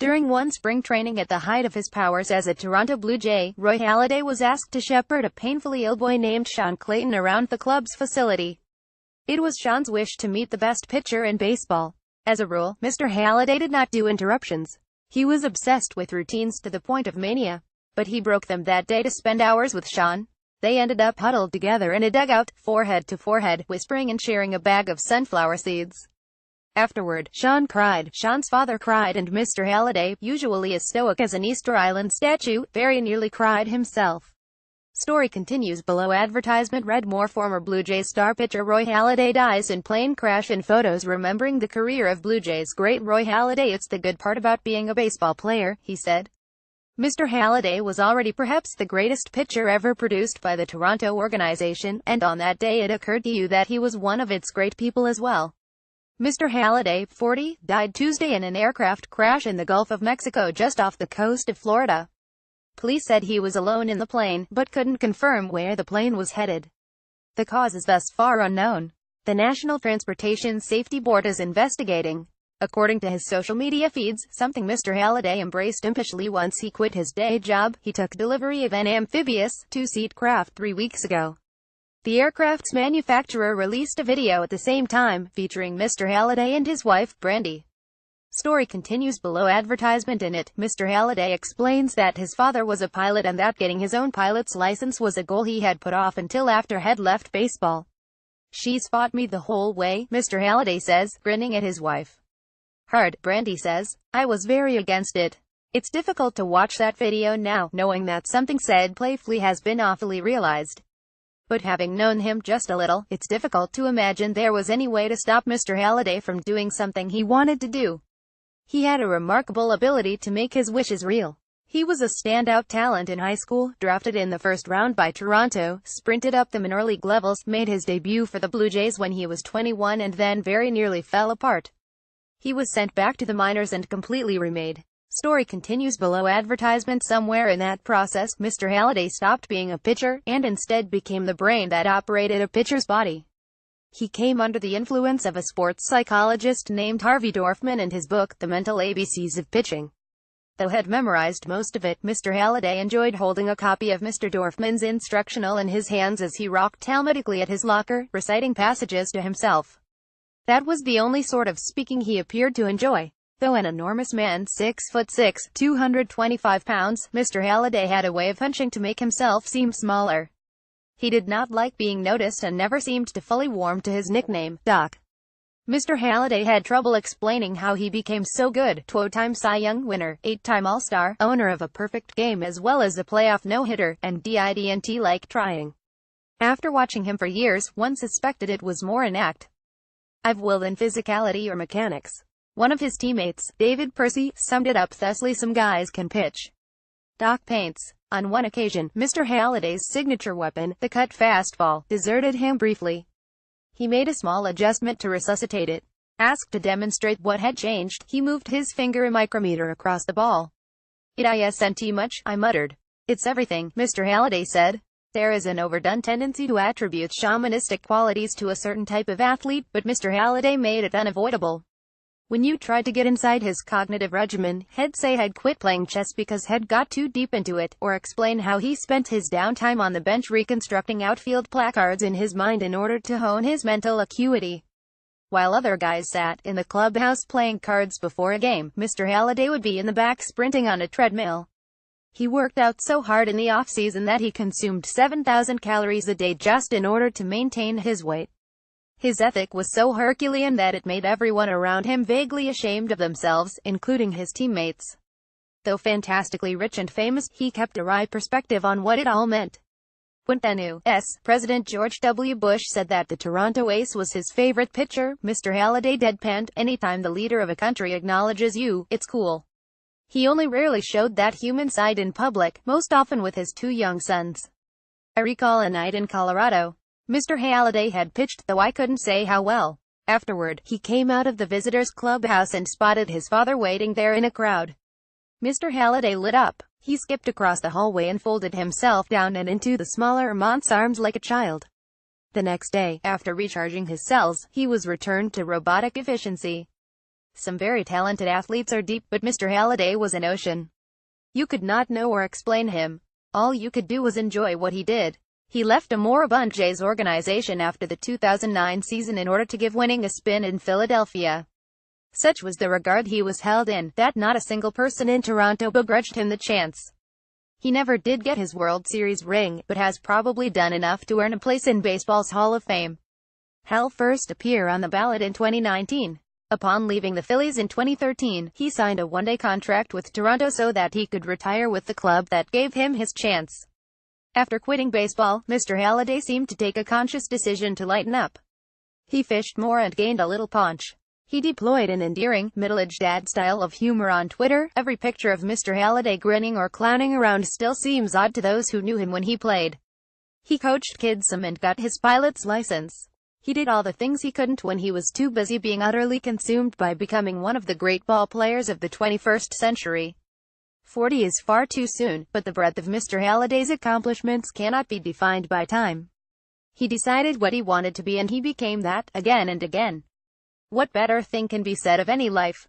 During one spring training at the height of his powers as a Toronto Blue Jay, Roy Halladay was asked to shepherd a painfully ill boy named Sean Clayton around the club's facility. It was Sean's wish to meet the best pitcher in baseball. As a rule, Mr. Halladay did not do interruptions. He was obsessed with routines to the point of mania. But he broke them that day to spend hours with Sean. They ended up huddled together in a dugout, forehead to forehead, whispering and sharing a bag of sunflower seeds. Afterward, Sean cried. Sean's father cried, and Mr. Halladay, usually as stoic as an Easter Island statue, very nearly cried himself. Story continues below. Advertisement read more. Former Blue Jays star pitcher Roy Halladay dies in plane crash. In photos remembering the career of Blue Jays great Roy Halladay. It's the good part about being a baseball player, he said. Mr. Halladay was already perhaps the greatest pitcher ever produced by the Toronto organization, and on that day it occurred to you that he was one of its great people as well. Mr. Halladay, 40, died Tuesday in an aircraft crash in the Gulf of Mexico just off the coast of Florida. Police said he was alone in the plane, but couldn't confirm where the plane was headed. The cause is thus far unknown. The National Transportation Safety Board is investigating. According to his social media feeds, something Mr. Halladay embraced impishly once he quit his day job. He took delivery of an amphibious, two-seat craft 3 weeks ago. The aircraft's manufacturer released a video at the same time, featuring Mr. Halladay and his wife, Brandy. Story continues below. Advertisement in it, Mr. Halladay explains that his father was a pilot and that getting his own pilot's license was a goal he had put off until after he'd left baseball. She's fought me the whole way, Mr. Halladay says, grinning at his wife. Hard, Brandy says. I was very against it. It's difficult to watch that video now, knowing that something said playfully has been awfully realized. But having known him just a little, it's difficult to imagine there was any way to stop Mr. Halladay from doing something he wanted to do. He had a remarkable ability to make his wishes real. He was a standout talent in high school, drafted in the first round by Toronto, sprinted up the minor league levels, made his debut for the Blue Jays when he was 21 and then very nearly fell apart. He was sent back to the minors and completely remade. Story continues below. Advertisement somewhere in that process, Mr. Halladay stopped being a pitcher, and instead became the brain that operated a pitcher's body. He came under the influence of a sports psychologist named Harvey Dorfman and his book, The Mental ABCs of Pitching. Though had memorized most of it, Mr. Halladay enjoyed holding a copy of Mr. Dorfman's instructional in his hands as he rocked talmutically at his locker, reciting passages to himself. That was the only sort of speaking he appeared to enjoy. Though an enormous man, 6'6", 225 pounds, Mr. Halladay had a way of punching to make himself seem smaller. He did not like being noticed and never seemed to fully warm to his nickname, Doc. Mr. Halladay had trouble explaining how he became so good. 2-time Cy Young winner, 8-time All-Star, owner of a perfect game as well as a playoff no-hitter, and didn't like trying. After watching him for years, one suspected it was more an act of will than physicality or mechanics. One of his teammates, David Percy, summed it up thusly: some guys can pitch. Doc paints. On one occasion, Mr. Halladay's signature weapon, the cut fastball, deserted him briefly. He made a small adjustment to resuscitate it. Asked to demonstrate what had changed, he moved his finger a micrometer across the ball. "It isn't much," I muttered. "It's everything," Mr. Halladay said. There is an overdone tendency to attribute shamanistic qualities to a certain type of athlete, but Mr. Halladay made it unavoidable. When you tried to get inside his cognitive regimen, he'd say he'd quit playing chess because he'd got too deep into it, or explain how he spent his downtime on the bench reconstructing outfield placards in his mind in order to hone his mental acuity. While other guys sat in the clubhouse playing cards before a game, Mr. Halladay would be in the back sprinting on a treadmill. He worked out so hard in the off-season that he consumed 7,000 calories a day just in order to maintain his weight. His ethic was so Herculean that it made everyone around him vaguely ashamed of themselves, including his teammates. Though fantastically rich and famous, he kept a wry perspective on what it all meant. When U.S. President George W. Bush said that the Toronto Ace was his favorite pitcher, Mr. Halladay deadpanned, "Anytime the leader of a country acknowledges you, it's cool." He only rarely showed that human side in public, most often with his 2 young sons. I recall a night in Colorado. Mr. Halladay had pitched, though I couldn't say how well. Afterward, he came out of the visitors' clubhouse and spotted his father waiting there in a crowd. Mr. Halladay lit up. He skipped across the hallway and folded himself down and into the smaller Mont's arms like a child. The next day, after recharging his cells, he was returned to robotic efficiency. Some very talented athletes are deep, but Mr. Halladay was an ocean. You could not know or explain him. All you could do was enjoy what he did. He left a moribund Jays organization after the 2009 season in order to give winning a spin in Philadelphia. Such was the regard he was held in, that not a single person in Toronto begrudged him the chance. He never did get his World Series ring, but has probably done enough to earn a place in baseball's Hall of Fame. Hal first appeared on the ballot in 2019. Upon leaving the Phillies in 2013, he signed a one-day contract with Toronto so that he could retire with the club that gave him his chance. After quitting baseball, Mr. Halladay seemed to take a conscious decision to lighten up. He fished more and gained a little punch. He deployed an endearing, middle-aged dad style of humor on Twitter. Every picture of Mr. Halladay grinning or clowning around still seems odd to those who knew him when he played. He coached kids some and got his pilot's license. He did all the things he couldn't when he was too busy being utterly consumed by becoming one of the great ball players of the 21st century. 40 is far too soon, but the breadth of Mr. Halladay's accomplishments cannot be defined by time. He decided what he wanted to be and he became that, again and again. What better thing can be said of any life?